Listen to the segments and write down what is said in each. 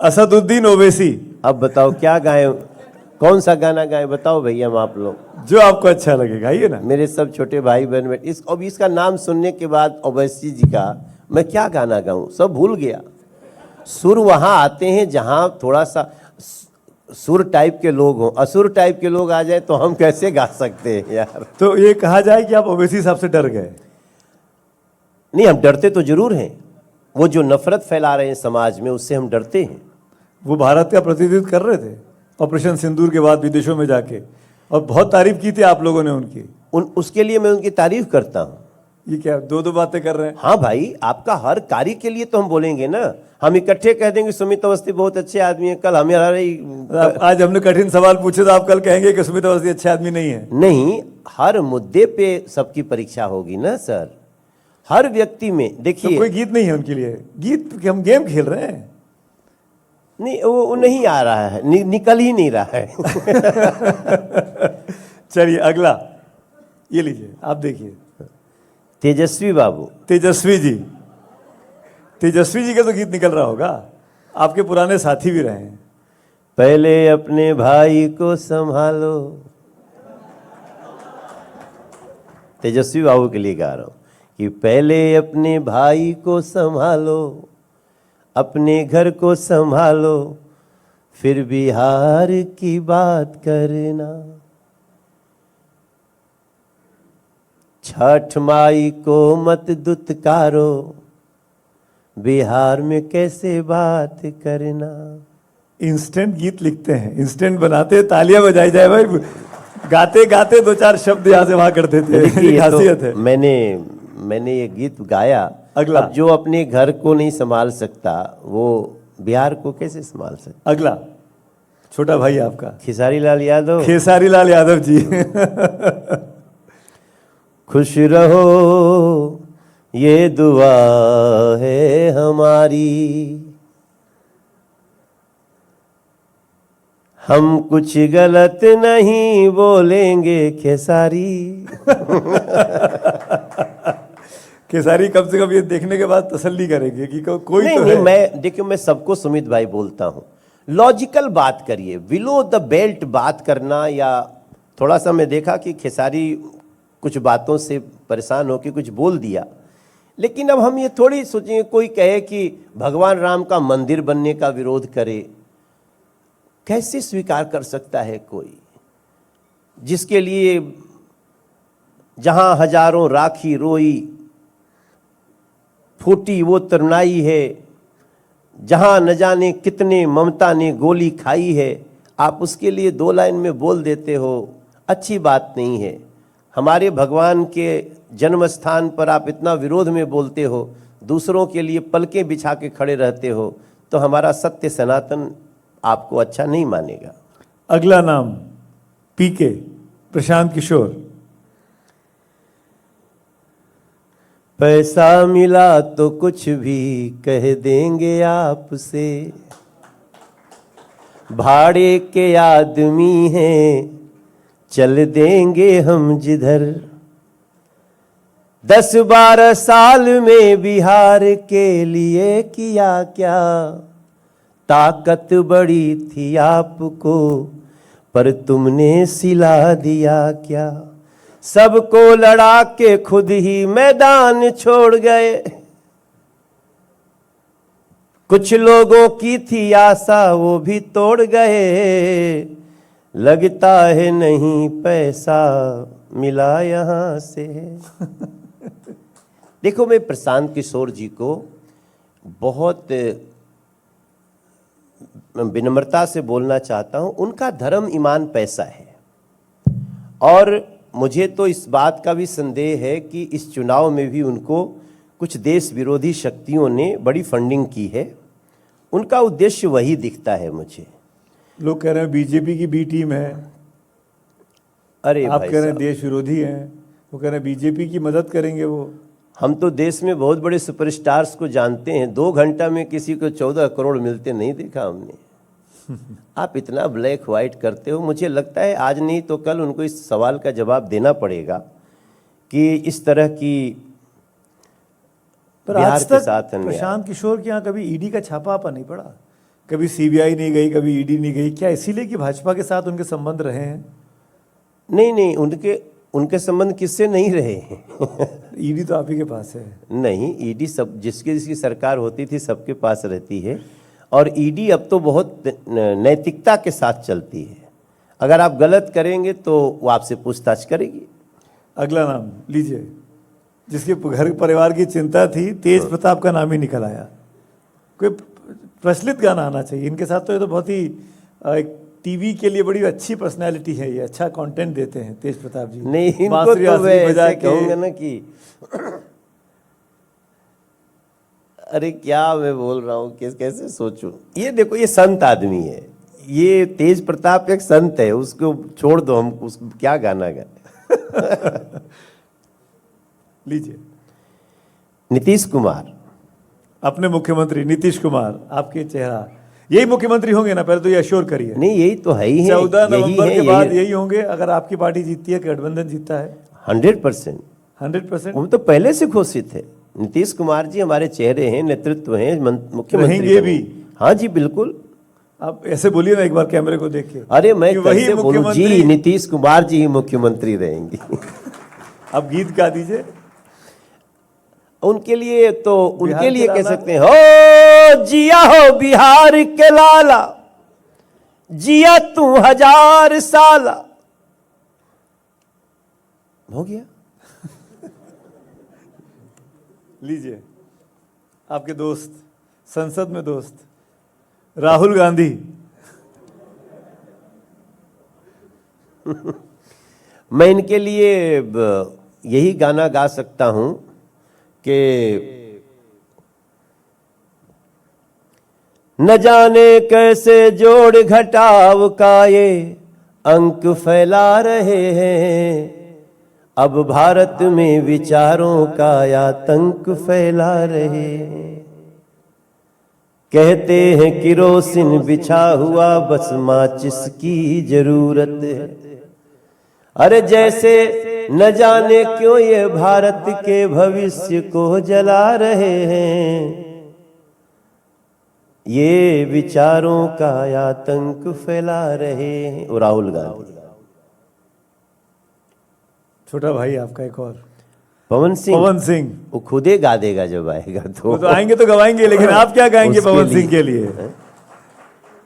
असदुद्दीन ओवैसी। अब बताओ क्या गाएं, कौन सा गाना गाएं, बताओ भैया हम आप लोग। जो आपको अच्छा लगे गाइए ना। मेरे सब छोटे भाई बहन बैठ इस अब इसका नाम सुनने के बाद ओवैसी जी का मैं क्या गाना गाऊं, सब भूल गया। सुर वहां आते हैं जहां थोड़ा सा सुर टाइप के लोग हों, असुर टाइप के लोग आ जाए तो हम कैसे गा सकते हैं यार। तो ये कहा जाए कि आप ओवैसी साहब से डर गए? नहीं, हम डरते तो जरूर हैं, वो जो नफरत फैला रहे हैं समाज में उससे हम डरते हैं। वो भारत का प्रतिनिधित्व कर रहे थे ऑपरेशन सिंदूर के बाद विदेशों में जाके, और बहुत तारीफ की थी आप लोगों ने उनकी। उसके लिए मैं उनकी तारीफ करता हूं। ये क्या दो दो बातें कर रहे हैं? हाँ भाई, आपका हर कार्य के लिए तो हम बोलेंगे ना। हम इकट्ठे कह देंगे सुमित अवस्थी बहुत अच्छे आदमी है, कल हमें आज हमने कठिन सवाल पूछे तो आप कल कहेंगे कि सुमित अवस्थी अच्छे आदमी नहीं है। नहीं, हर मुद्दे पे सबकी परीक्षा होगी ना सर, हर व्यक्ति में। देखिए तो कोई गीत नहीं है उनके लिए? गीत कि हम गेम खेल रहे हैं? नहीं, वो नहीं आ रहा है, निकल ही नहीं रहा है। चलिए अगला ये लीजिए, आप देखिए। तेजस्वी बाबू। तेजस्वी जी, तेजस्वी जी का तो गीत निकल रहा होगा, आपके पुराने साथी भी रहे हैं। पहले अपने भाई को संभालो, तेजस्वी बाबू के लिए गा रहा हूं कि पहले अपने भाई को संभालो, अपने घर को संभालो, फिर बिहार की बात करना। छठ माई को मत दुत्कारो, बिहार में कैसे बात करना। इंस्टेंट गीत लिखते हैं, इंस्टेंट बनाते हैं, तालियां बजाई जाए भाई। गाते गाते दो चार शब्द यहाँ से वहां करते थे, देखिए खासियत है। मैंने ये गीत गाया। अगला। अब जो अपने घर को नहीं संभाल सकता वो बिहार को कैसे संभाल सकता। अगला छोटा भाई आपका खेसारी लाल यादव। खेसारी लाल यादव जी। खुश रहो ये दुआ है हमारी, हम कुछ गलत नहीं बोलेंगे खेसारी। खेसारी कम से कम ये देखने के बाद तसल्ली करेंगे कि कोई नहीं, तो नहीं, है। मैं सबको सुमित भाई बोलता हूं, लॉजिकल बात करिए, बिलो द बेल्ट बात करना। या थोड़ा सा मैं देखा कि खेसारी कुछ बातों से परेशान होकर कुछ बोल दिया, लेकिन अब हम ये थोड़ी सोचेंगे कोई कहे कि भगवान राम का मंदिर बनने का विरोध करे। कैसे स्वीकार कर सकता है कोई, जिसके लिए जहां हजारों राखी रोई, फूटी वो तरुणाई है, जहां न जाने कितने ममता ने गोली खाई है, आप उसके लिए दो लाइन में बोल देते हो, अच्छी बात नहीं है। हमारे भगवान के जन्म स्थान पर आप इतना विरोध में बोलते हो, दूसरों के लिए पलकें बिछा के खड़े रहते हो, तो हमारा सत्य सनातन आपको अच्छा नहीं मानेगा। अगला नाम पीके, प्रशांत किशोर। पैसा मिला तो कुछ भी कह देंगे आपसे, भाड़े के आदमी हैं चल देंगे हम जिधर। 10-12 साल में बिहार के लिए किया क्या, ताकत बड़ी थी आपको पर तुमने सिला दिया क्या। सबको लड़ा के खुद ही मैदान छोड़ गए, कुछ लोगों की थी आशा वो भी तोड़ गए, लगता है नहीं पैसा मिला यहां से। देखो, मैं प्रशांत किशोर जी को बहुत विनम्रता से बोलना चाहता हूं, उनका धर्म ईमान पैसा है। और मुझे तो इस बात का भी संदेह है कि इस चुनाव में भी उनको कुछ देश विरोधी शक्तियों ने बड़ी फंडिंग की है, उनका उद्देश्य वही दिखता है मुझे। लोग कह रहे हैं बीजेपी की बी टीम है, अरे आप भाई कह रहे हैं साहब, देश विरोधी हैं, वो कह रहे हैं बीजेपी की मदद करेंगे वो। हम तो देश में बहुत बड़े सुपरस्टार्स को जानते हैं, 2 घंटा में किसी को 14 करोड़ मिलते नहीं देखा हमने। आप इतना ब्लैक व्हाइट करते हो, मुझे लगता है आज नहीं तो कल उनको इस सवाल का जवाब देना पड़ेगा कि इस तरह की पर बिहार आज के तक साथ अन्याय। प्रशांत किशोर के यहाँ कभी ईडी का छापा आपा नहीं पड़ा? कभी सीबीआई नहीं गई, कभी ईडी नहीं गई, क्या इसीलिए कि भाजपा के साथ उनके संबंध रहे हैं? नहीं नहीं, उनके संबंध किससे नहीं रहे हैं। ईडी तो आप ही के पास है। नहीं, ईडी सब जिसकी सरकार होती थी सबके पास रहती है, और ईडी अब तो बहुत नैतिकता के साथ चलती है। अगर आप गलत करेंगे तो वो आपसे पूछताछ करेगी। अगला नाम लीजिए, जिसके घर परिवार की चिंता थी, तेज प्रताप का नाम ही निकल आया। कोई प्रचलित गाना आना चाहिए इनके साथ। तो ये तो बहुत ही एक टीवी के लिए बड़ी अच्छी पर्सनैलिटी है, ये अच्छा कंटेंट देते हैं तेज प्रताप जी। नहीं, इनको बांसुरी तो वांसुरी मैं बजा ऐसे के कहूंगा ना कि अरे क्या मैं बोल रहा हूँ, कैसे सोचूं। ये देखो, ये संत आदमी है, ये तेज प्रताप एक संत है, उसको छोड़ दो, हम उस क्या गाना गाए। लीजिए, नीतीश कुमार। अपने मुख्यमंत्री नीतीश कुमार, आपके चेहरा यही मुख्यमंत्री होंगे ना? पहले तो ये अश्योर करिए। नहीं, यही तो है ही है। 14 यही नवंबर है, के बाद यही होंगे अगर आपकी पार्टी जीतती है, गठबंधन जीतता है। 100%। 100%। हम तो पहले से घोषित है। नीतीश कुमार जी हमारे चेहरे हैं, नेतृत्व हैं, मुख्यमंत्री रहेंगे भी। हाँ जी, बिल्कुल। आप ऐसे बोलिए ना एक बार कैमरे को देख के। अरे मैं कि वही कैसे बोलूं जी, मुख्यमंत्री। नीतीश कुमार जी ही मुख्यमंत्री रहेंगे। आप गीत गा दीजिए उनके लिए, तो उनके के लिए कह लाला। सकते हैं, हो जिया हो बिहार के लाला, जिया तू 1000 साला। हो गया। लीजिए, आपके दोस्त, संसद में दोस्त राहुल गांधी। मैं इनके लिए यही गाना गा सकता हूं कि न जाने कैसे जोड़ घटाव का ये अंक फैला रहे हैं, अब भारत में विचारों का आतंक फैला रहे हैं। कहते हैं किरोसिन बिछा हुआ बस माचिस की जरूरत है। अरे जैसे न जाने क्यों ये भारत के भविष्य को जला रहे हैं, ये विचारों का आतंक फैला रहे हैं। राहुल गांधी। छोटा भाई आपका एक और, पवन सिंह। पवन सिंह। वो खुद ही गा देगा जब आएगा तो। वो तो आएंगे तो गवाएंगे, लेकिन आप क्या गाएंगे उसके पवन सिंह लिए। के लिए?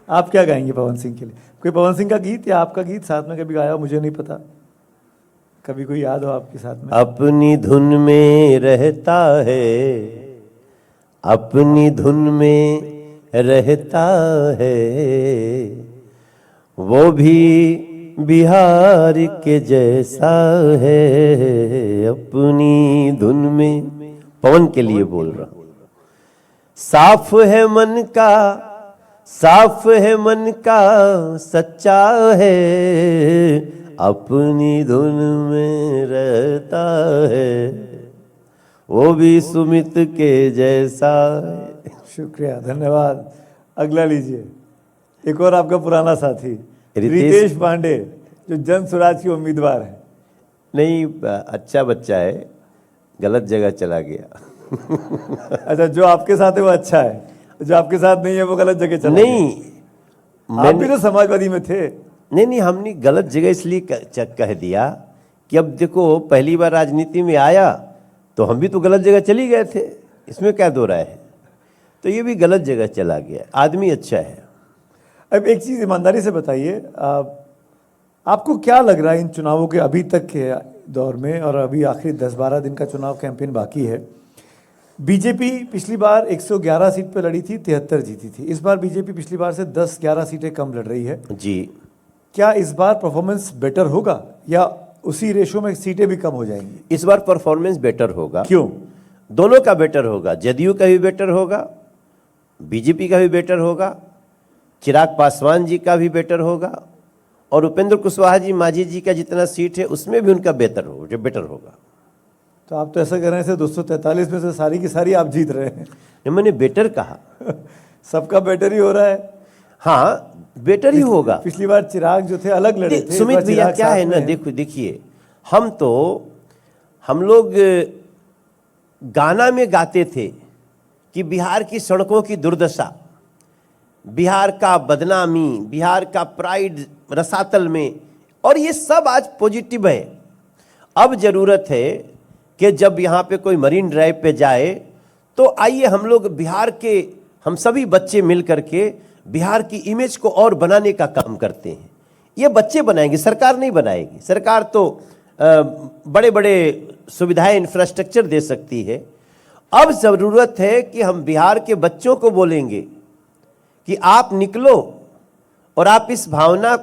आप क्या गाएंगे पवन सिंह के लिए? कोई पवन सिंह का गीत या आपका गीत साथ में कभी गाया हो, मुझे नहीं पता, कभी कोई याद हो आपके साथ में? अपनी धुन में रहता है, अपनी धुन में रहता है, वो भी बिहार के जैसा है, अपनी धुन में। पवन के लिए बोल रहा हूं। साफ है मन का, साफ है मन का, सच्चा है, अपनी धुन में रहता है, वो भी सुमित के जैसा है। शुक्रिया, धन्यवाद। अगला लीजिए, एक और आपका पुराना साथी रितेश रितेश पांडे, जो जन स्वराज के उम्मीदवार है। नहीं, अच्छा बच्चा है, गलत जगह चला गया। अच्छा, जो आपके साथ है वो अच्छा है, जो आपके साथ नहीं है वो गलत जगह चला नहीं, गया। आप भी तो समाजवादी में थे। नहीं, हमने गलत जगह इसलिए कह दिया कि अब देखो, पहली बार राजनीति में आया तो हम भी तो गलत जगह चली गए थे, इसमें क्या दो राय है। तो ये भी गलत जगह चला गया। आदमी अच्छा है। अब एक चीज़ ईमानदारी से बताइए, आपको क्या लग रहा है इन चुनावों के अभी तक के दौर में, और अभी आखिरी 10-12 दिन का चुनाव कैंपेन बाकी है। बीजेपी पिछली बार 111 सीट पर लड़ी थी, 73 जीती थी। इस बार बीजेपी पिछली बार से 10-11 सीटें कम लड़ रही है जी। क्या इस बार परफॉर्मेंस बेटर होगा या उसी रेशो में सीटें भी कम हो जाएंगी? इस बार परफॉर्मेंस बेटर होगा। क्यों? दोनों का बेटर होगा। जदयू का भी बेटर होगा, बीजेपी का भी बेटर होगा, चिराग पासवान जी का भी बेटर होगा, और उपेंद्र कुशवाहा जी मांझी जी का जितना सीट है उसमें भी उनका बेटर होगा। तो आप तो ऐसा कर रहे हैं 243 में से सारी की सारी आप जीत रहे हैं। मैंने बेटर कहा। सबका बेटर ही हो रहा है। हाँ, बेटर ही होगा। पिछली बार चिराग जो थे अलग लड़े थे। सुमित भैया क्या है ना, देखिए, हम लोग गाना में गाते थे कि बिहार की सड़कों की दुर्दशा, बिहार का बदनामी, बिहार का प्राइड रसातल में, और ये सब आज पॉजिटिव है। अब जरूरत है कि जब यहाँ पे कोई मरीन ड्राइव पे जाए तो आइए हम लोग बिहार के, हम सभी बच्चे मिल करके बिहार की इमेज को और बनाने का काम करते हैं। ये बच्चे बनाएंगे, सरकार नहीं बनाएगी। सरकार तो बड़े बड़े सुविधाएं, इंफ्रास्ट्रक्चर दे सकती है। अब जरूरत है कि हम बिहार के बच्चों को बोलेंगे कि आप निकलो और आप इस भावना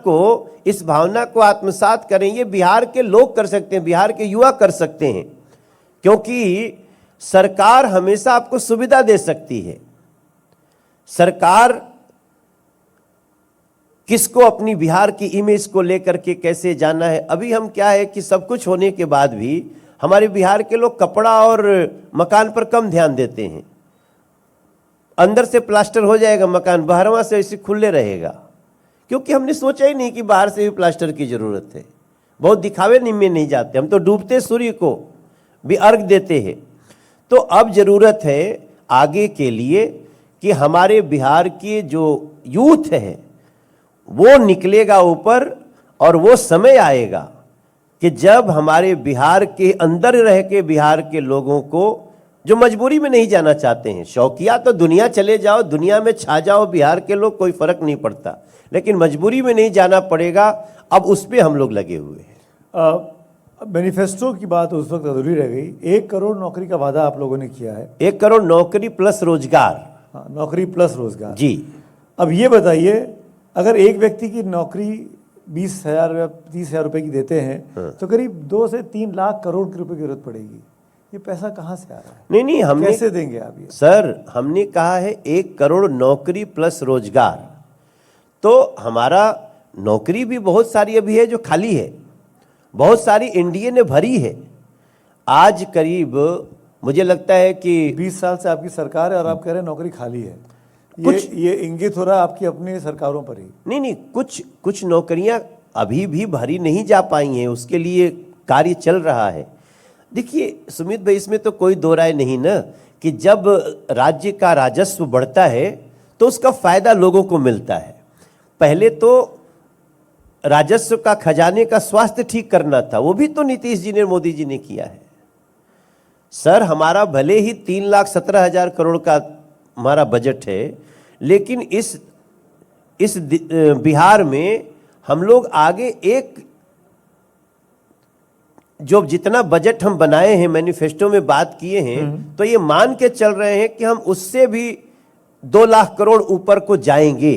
को आत्मसात करें। ये बिहार के लोग कर सकते हैं, बिहार के युवा कर सकते हैं, क्योंकि सरकार हमेशा आपको सुविधा दे सकती है। सरकार किसको अपनी बिहार की इमेज को लेकर के कैसे जाना है। अभी हम क्या है कि सब कुछ होने के बाद भी हमारे बिहार के लोग कपड़ा और मकान पर कम ध्यान देते हैं। अंदर से प्लास्टर हो जाएगा मकान, बाहरवा से ऐसे खुले रहेगा, क्योंकि हमने सोचा ही नहीं कि बाहर से भी प्लास्टर की जरूरत है। बहुत दिखावे में नहीं जाते, हम तो डूबते सूर्य को भी अर्घ देते हैं। तो अब जरूरत है आगे के लिए कि हमारे बिहार के जो यूथ है वो निकलेगा ऊपर, और वो समय आएगा कि जब हमारे बिहार के अंदर रह के बिहार के लोगों को, जो मजबूरी में नहीं जाना चाहते हैं, शौकिया तो दुनिया चले जाओ, दुनिया में छा जाओ बिहार के लोग, कोई फर्क नहीं पड़ता, लेकिन मजबूरी में नहीं जाना पड़ेगा। अब उस पर हम लोग लगे हुए हैं। मैनिफेस्टो की बात उस वक्त अधूरी रह गई। 1 करोड़ नौकरी का वादा आप लोगों ने किया है। 1 करोड़ नौकरी प्लस रोजगार। हाँ, नौकरी प्लस रोजगार जी। अब ये बताइए, अगर एक व्यक्ति की नौकरी 20,000 या 30,000 रुपए की देते हैं तो करीब 2 से 3 लाख करोड़ रुपए की जरूरत पड़ेगी। ये पैसा कहाँ से आ रहा है? नहीं, हमने कैसे देंगे आप ये? सर, हमने कहा है 1 करोड़ नौकरी प्लस रोजगार। तो हमारा नौकरी भी बहुत सारी अभी है जो खाली है, बहुत सारी इंडिया ने भरी है। आज करीब मुझे लगता है कि 20 साल से आपकी सरकार है और आप कह रहे हैं नौकरी खाली है। ये इंगित हो रहा है आपकी अपनी सरकारों पर ही। नहीं, कुछ नौकरियां अभी भी भरी नहीं जा पाई हैं, उसके लिए कार्य चल रहा है। देखिए सुमित भाई, इसमें तो कोई दो राय नहीं ना कि जब राज्य का राजस्व बढ़ता है तो उसका फायदा लोगों को मिलता है। पहले तो राजस्व का, खजाने का स्वास्थ्य ठीक करना था, वो भी तो नीतीश जी ने, मोदी जी ने किया है। सर, हमारा भले ही 3,17,000 करोड़ का हमारा बजट है, लेकिन इस बिहार में हम लोग आगे एक जो जितना बजट हम बनाए हैं, मैनिफेस्टो में बात किए हैं, तो ये मान के चल रहे हैं कि हम उससे भी 2 लाख करोड़ ऊपर को जाएंगे।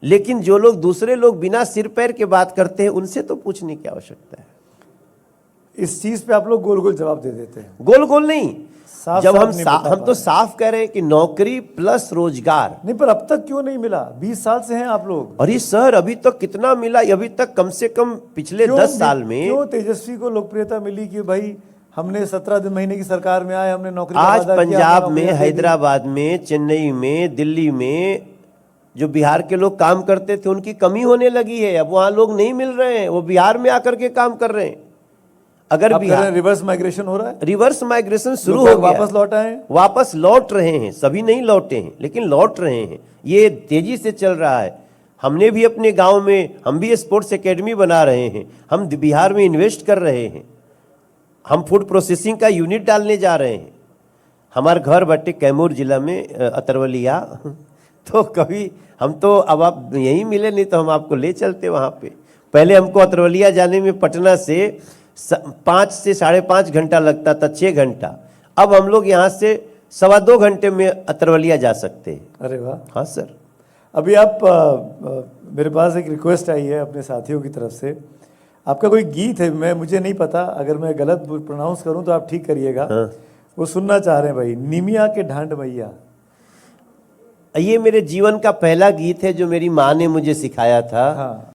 लेकिन जो लोग, दूसरे लोग बिना सिर पैर के बात करते हैं, उनसे तो पूछने की आवश्यकता है। इस चीज पे आप लोग गोल गोल जवाब दे देते हैं। गोल गोल नहीं, जब हम तो तो साफ कह रहे हैं कि नौकरी प्लस रोजगार। नहीं, पर अब तक क्यों नहीं मिला? 20 साल से हैं आप लोग। अरे सर, अभी तक कितना मिला? अभी तक कम से कम पिछले 10 साल में क्यों तेजस्वी को लोकप्रियता मिली कि भाई हमने 17 महीने की सरकार में आए, हमने नौकरी आज पंजाब में, हैदराबाद में, चेन्नई में, दिल्ली में जो बिहार के लोग काम करते थे उनकी कमी होने लगी है। अब वहां लोग नहीं मिल रहे हैं, वो बिहार में आकर के काम कर रहे हैं। अगर बिहार रिवर्स माइग्रेशन हो रहा है, रिवर्स माइग्रेशन शुरू हो गया, वापस लौट आए, वापस लौट रहे हैं। सभी नहीं लौटे हैं, लेकिन लौट रहे हैं। ये तेजी से चल रहा है। हमने भी अपने गांव में, हम भी स्पोर्ट्स एकेडमी बना रहे हैं, हम बिहार में इन्वेस्ट कर रहे हैं, हम फूड प्रोसेसिंग का यूनिट डालने जा रहे हैं। हमारे घर बटे कैमूर जिला में अतरवलिया, तो कभी हम तो, अब आप यहीं मिले नहीं तो हम आपको ले चलते वहाँ पे। पहले हमको अतरवलिया जाने में पटना से 5 से 5.5 घंटा लगता था, 6 घंटा। अब हम लोग यहाँ से 2.25 घंटे में अतरवलिया जा सकते हैं। अरे वाह। हाँ सर। अभी आप मेरे पास एक रिक्वेस्ट आई है अपने साथियों की तरफ से। आपका कोई गीत है, मुझे नहीं पता, अगर मैं गलत प्रोनाउंस करूं तो आप ठीक करिएगा। हाँ। वो सुनना चाह रहे हैं भाई, निमिया के ढांड मैया। ये मेरे जीवन का पहला गीत है जो मेरी माँ ने मुझे सिखाया था। हाँ।